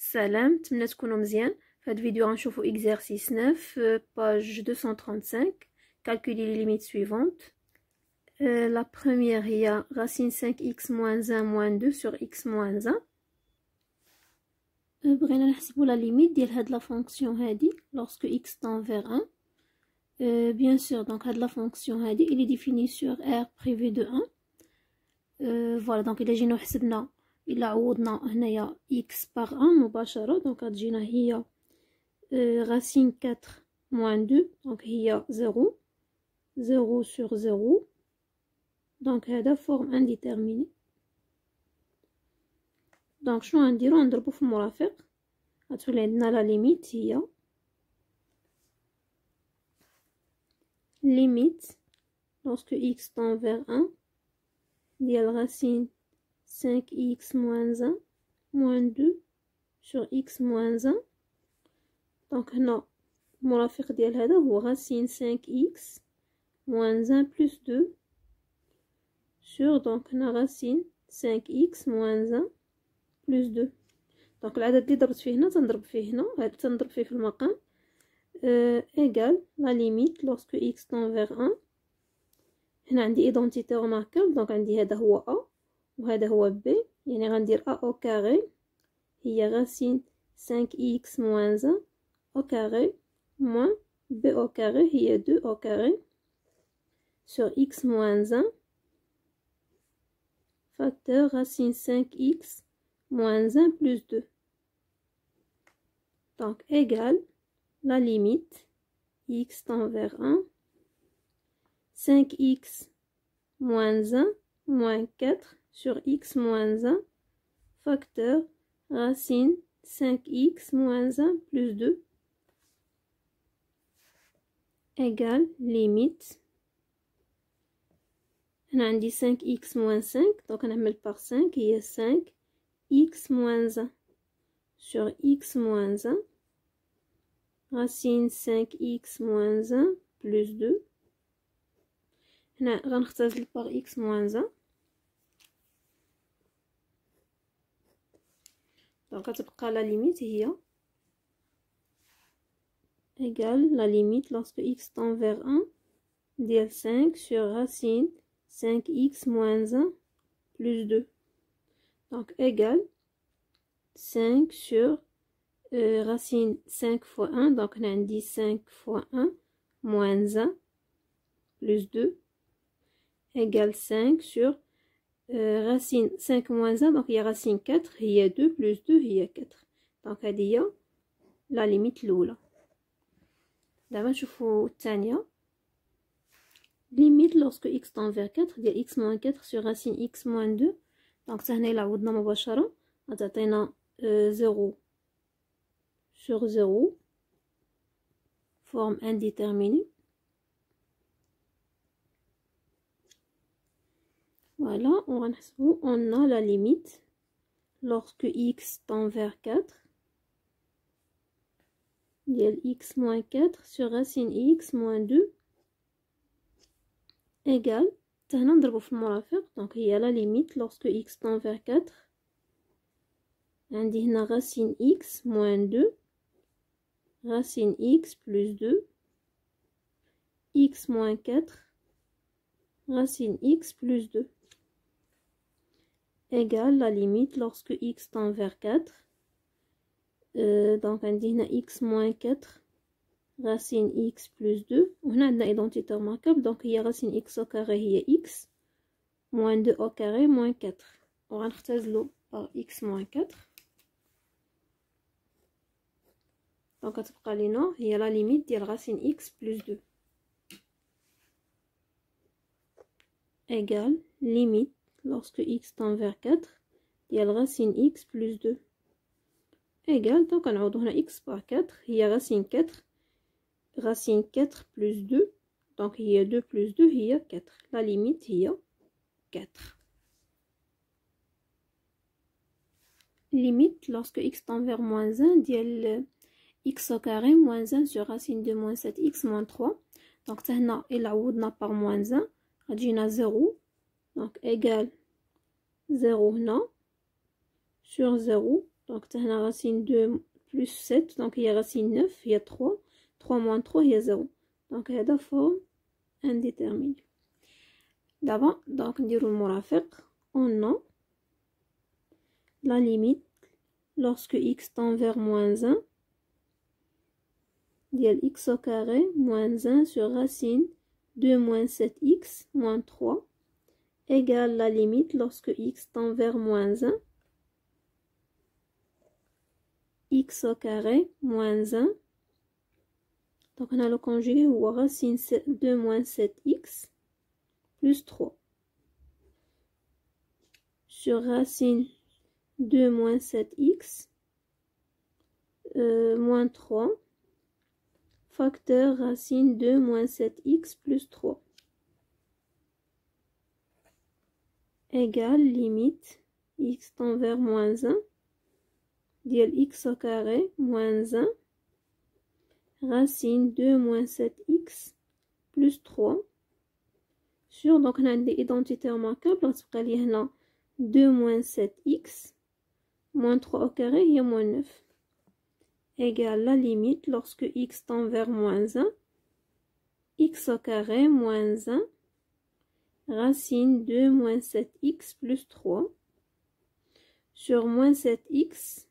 السلام، نتمنى تكونوا مزيان. في هذا الفيديو غنشوفوا exercice 9 page 235 calculer les limites suivantes. La première هي racine 5x moins 1 moins 2 sur x moins 1. بغينا نحسبوا la limite ديال هاد la fonction هادي lorsque x tend vers 1. Bien sûr, donc هاد la fonction هادي il est défini sur r privé de 1. Voilà, donc إلا جينا وحسبنا إلا عوضنا هنايا x par 1 مباشرة، دونك غتجينا هي racine 4 moins 2، دونك هي 0 0 sur 0، دونك هذا forme indéterminée. دونك شنو غنديرو؟ غنضربو في المرافق، غتولي عندنا لا ليميت هي limite lorsque x tend vers 1 ديال racine 5x moins 1 moins 2 sur x moins 1. دونك هنا المرافق ديال هذا هو racine 5x moins 1 plus 2 sur دونك هنا racine 5x moins 1 plus 2. دونك العدد اللي ضربت فيه هنا تنضرب فيه هنا، هذا تنضرب فيه في المقام égal la limite lorsque x tend vers 1. هنا عندي identité remarquable، دونك عندي هذا هو a وهذا هو b، يعني غندير a au carré هي racine 5x moins 1 au carré moins b au carré هي 2 au carré sur x moins 1 facteur racine 5x moins 1 plus 2. Donc égale la limite x tend vers 1 5x moins 1 moins 4 sur x moins 1 facteur racine 5x moins 1 plus 2 égale limite. هنا عندي 5x moins 5، donc نعمل par 5 هي 5x moins 1 sur x moins 1 racine 5x moins 1 plus 2. هنا غنختزل par x moins 1، donc غتبقى la limite هي égale la limite lorsque x tend vers 1 ديال 5 sur racine 5x moins 1 plus 2. Donc égale 5 sur racine 5 fois 1، donc هنا عندي 5 fois 1 moins 1 plus 2 égale 5 sur racine 5 moins 1، donc هي racine 4 هي 2 plus 2 هي 4. donc هذه هي لا ليميت الاولى. دابا نشوفوا الثانيه limite lorsque x tend vers 4 ديال x moins 4 sur racine x moins 2. donc حتى هنا الا عوضنا مباشره غتعطينا 0 sur 0 forme indéterminée. Voilà, on va on a la limite lorsque x tend vers 4 ديال x moins 4 sur racine x moins 2 égale حتى هنا نضربو في المرافق، دونك هي la limite lorsque x tend vers 4 عندي هنا racine x moins 2 racine x plus 2 x moins 4 racine x plus 2 égale la limite lorsque x tend vers 4. donc عندي هنا x moins 4 racine x plus 2 وهنا عندنا identité remarquable، donc هي racine x au carré هي x moins 2 au carré moins 4 وغنختزلو par x moins 4. donc غتبقى لينا هي la limite ديال racine x plus 2 égale limite lorsque x tend vers 4 ديال racine x plus 2 égale donc غنعوضو هنا x par 4 هي racine 4 racine 4 plus 2، donc هي 2 plus 2 هي 4. la limite هي 4. limite lorsque x tend vers moins 1 ديال x au carré moins 1 sur racine de moins 7x moins 3. donc حتى هنا إلا عوضنا par moins 1 غتجينا 0، donc égal 0 هنا sur 0 Donc هنا racine 2 plus 7 donc هي racine 9 هي 3 3 moins 3 هي 0 donc هذا forme indéterminée. دابا donc نديرو المرافق. On a la limite lorsque x tend vers moins 1 ديال x au carré moins 1 sur racine 2 moins 7x moins 3 égale la limite lorsque x tend vers moins 1 x au carré moins 1 donc on a le conjugué ou racine 2 moins 7x plus 3 sur racine 2 moins 7x moins 3 facteur racine 2 moins 7x plus 3 égale limite x tend vers moins 1 ديال x au carré moins 1 racine 2 moins 7x plus 3 sur donc on a des identités remarquables غتبقى لي هنا 2 moins 7x moins 3 au carré هي moins 9 égale la limite lorsque x tend vers moins 1 x au carré moins 1 racine 2 moins 7x plus 3 sur moins 7x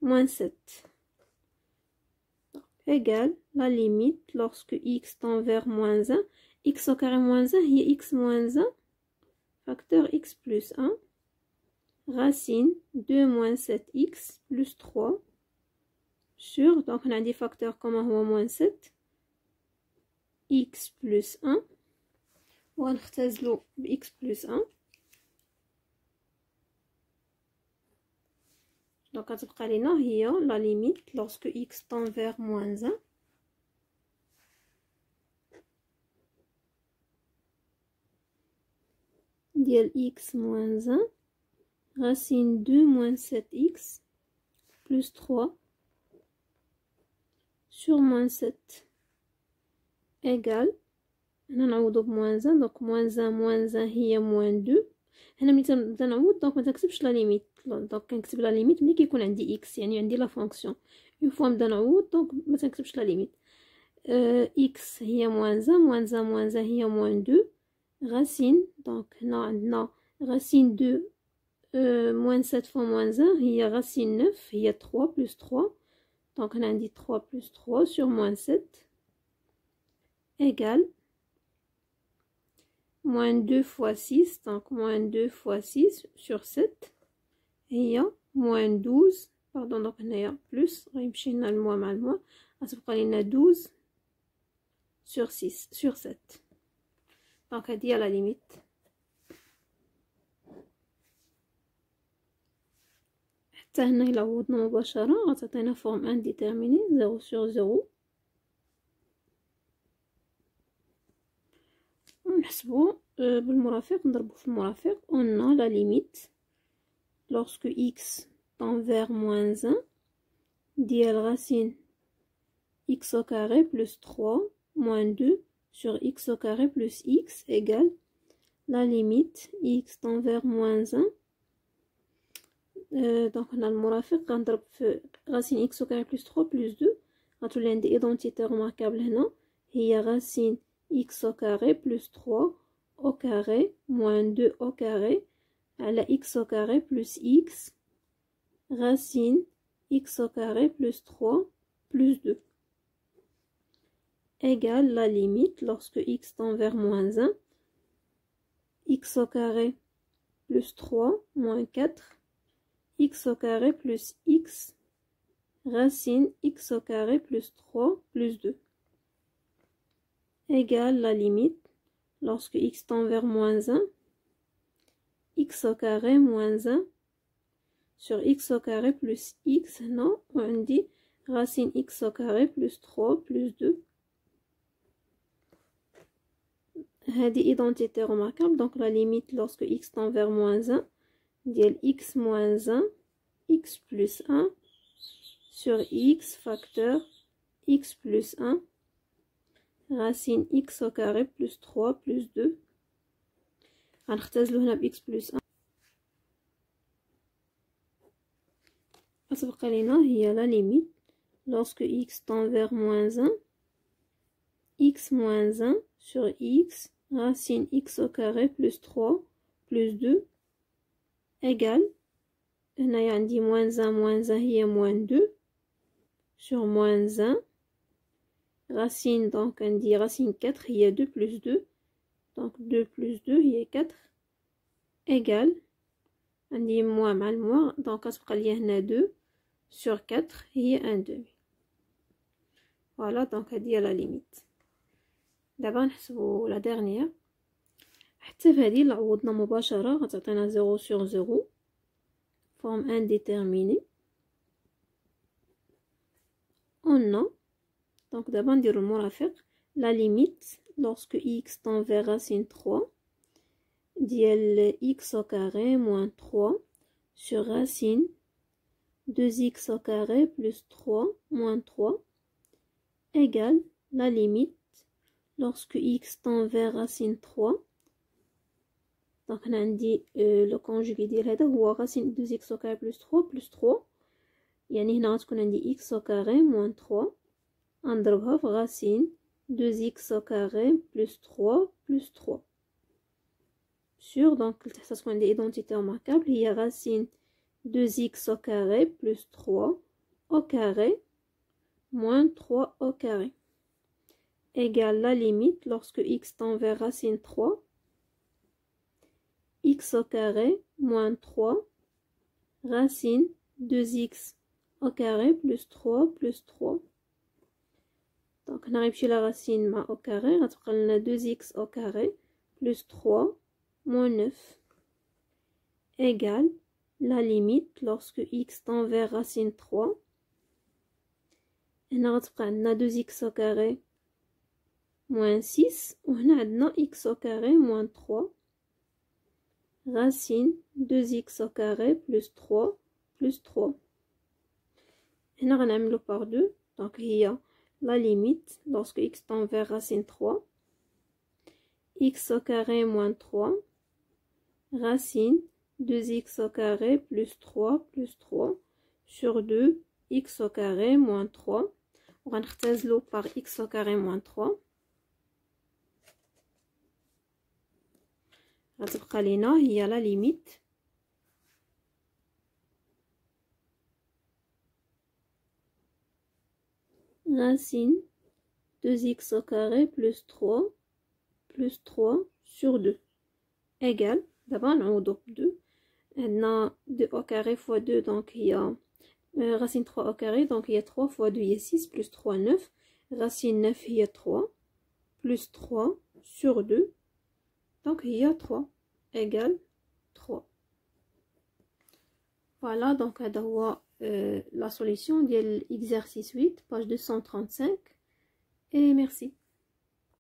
moins 7 égale la limite lorsque x tend vers moins 1 x au carré moins 1 هي x moins 1 facteur x plus 1 racine 2 moins 7x plus 3 sur donc on a des facteurs comme هو moins 7 x plus 1 ونختزلو ب x plus 1 donc غتبقى لينا هي la limite lorsque x tend vers moins 1 ديال x moins 1 racine 2 moins 7x plus 3 sur moins 7 égale هنا نعوضو بموان 1 donc moins 1 هي moins 2 هنا ملي تنبدا نعوض دونك متنكتبش لا ليميت دونك كنكتب لا ليميت ملي كيكون عندي x يعني عندي لا فونكسيون اون فوا نبدا نعوض دونك متنكتبش لا ليميت x هي moins 1 هي moins 2 racine donc هنا عندنا racine 2 moins 7 fois moins 1 هي racine 9 هي 3 plus 3 donc هنا عندي 3 plus 3 sur moins 7 égale moins 2 fois 6 donc moins 2 fois 6 sur 7 هي moins 12 pardon donc هنايا plus غيمشي لنا الموا مع الموا غتبقى لينا 12 sur 6 sur 7 donc هادي هي لا ليميت حتى هنا إلا عوضنا مباشرة غتعطينا فورم انديتيرميني 0 sur 0 ونحسبو بالمرافق نضربو في المرافق on a la limite lorsque x tend vers moins 1 ديال racine x au carré plus 3 moins 2 sur x au carré plus x égale la limite x tend vers moins 1 donc on a المرافق غنضرب في racine x au carré plus 3 plus 2 غتولي عندي identité remarquable هنا هي racine x au carré plus 3 au carré moins 2 au carré على x au carré plus x racine x au carré plus 3 plus 2 égale la limite lorsque x tend vers moins 1 x au carré plus 3 moins 4 x au carré plus x racine x au carré plus 3 plus 2 égale la limite lorsque x tend vers moins 1 x au carré moins 1 sur x au carré plus x non on dit racine x au carré plus 3 plus 2 هذه identité remarquable donc la limite lorsque x tend vers moins 1 ديال x moins 1 x plus 1 sur x facteur x plus 1 racine x au carré plus 3 plus 2 غنختزلو هنا ب x plus 1 أتبقى لنا هي la limite lorsque x tend vers moins 1, x moins 1 sur x racine x au carré plus 3 plus 2 égale هنايا عندي moins 1 هي moins 2 sur moins 1 racine donc عندي racine 4 هي 2 plus 2 donc 2 plus 2 هي 4 égale عندي moins مع الموان donc كتبقى ليا هنا 2 sur 4 هي 1 demi. Voilà donc هادي هي la limite. دابا نحسبو la dernière. حتى فهادي اللي عوضنا مباشرة غتعطينا 0 sur 0 forme indéterminée. On a donc d'abord نديرو المرافق la limite lorsque x tend vers racine 3 ديال x au carré moins 3 sur racine 2x au carré plus 3 moins 3 égale la limite lorsque x tend vers racine 3 donc on a dit le conjugué ديال هذا هو racine 2x au carré plus 3 plus 3 يعني هنا غتكون عندي x au carré moins 3 نضربها في racine 2x au carré plus 3 plus 3 sur donc لتحت تكون عندي identité remarquable هي racine 2x au carré plus 3 au carré moins 3 au carré égale la limite lorsque x tend vers racine 3 x au carré moins 3 racine 2x au carré plus 3 plus 3 donc نغيب شي la racine مع au carré غتبقى لنا 2x au carré plus 3 moins 9 égale la limite lorsque x tend vers racine 3 هنا غتبقى عندنا 2x au carré moins 6 وهنا عندنا x au carré moins 3 racine 2x au carré plus 3 plus 3 هنا غنعملو par 2 donc هي la limite lorsque x tend vers racine 3 x au carré moins 3 racine 2x au carré plus 3 plus 3 sur 2 x au carré moins 3 وغنختزلو par x au carré moins 3 غتبقى لينا هي la limite racine 2x au carré plus 3 sur 2 égale d'abord نعوضو ب 2 عندنا 2 au carré fois 2 donc هي racine 3 au carré donc هي 3 fois 2 هي 6 plus 3 9 racine 9 هي 3 plus 3 sur 2 donc هي 3 égale 3 voilà donc هذا هو la solution ديال l'exercice 8 page 235 et merci.